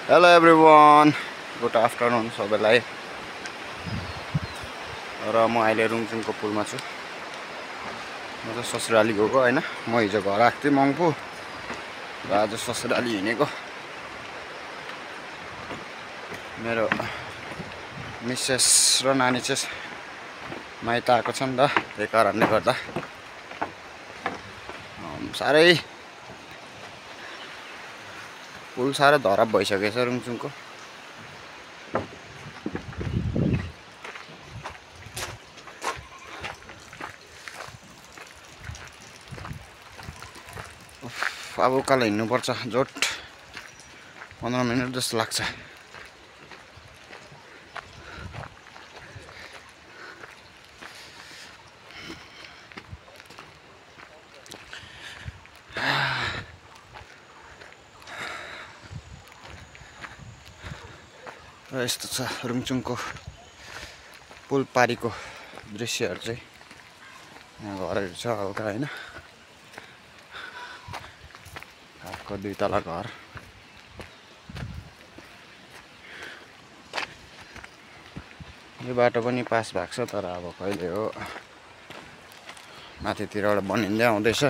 Hello everyone, good afternoon सबैलाई। र म अहिले रुङचुङको पुलमा छु। म चाहिँ ससुराली गएको हैन। म हिजो घर आएको थिएँ मङ्पू र आज ससुराली हिँडेको। मेरो मिसेस र नानी चाहिँ माइत आएको छ नि त, त्यही कारणले गर्दा साह्रै पुल साह्रै धराप भइसकेछ रुङचुङको। अब उकालो हिँड्नुपर्छ, जोट 15 मिनट जस्तो लाग्छ। र यस्तो छ रुङचुङको पुल पारीको दृश्यहरू चाहिँ। यहाँ घरहरू छ हल्का हैन, काठको 2 तला घर। यो बाटो पनि पास भएको छ, तर अब कहिले हो माथितिरबाट बनिँदै आउँदैछ।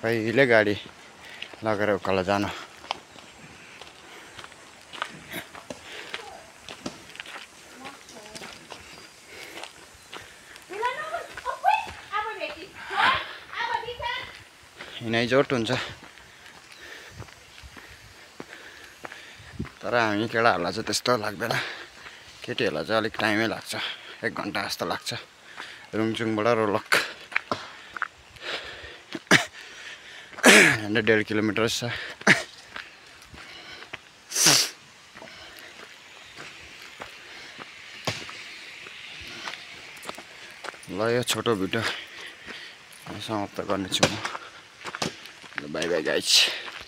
पहिले गाडी लगेर उकालो जानु। हिँडाइ जोट हुन्छ, तर हामी केटाहरूलाई चाहिँ त्यस्तो लाग्दैन। केटीहरूलाई चाहिँ अलिक टाइमै लाग्छ, 1 घन्टा जस्तो लाग्छ रुङचुङबाट रोलक। 1.5 किलोमिटर छ। ल यो छोटो भिडियो समाप्त गर्नेछु म। By by guys.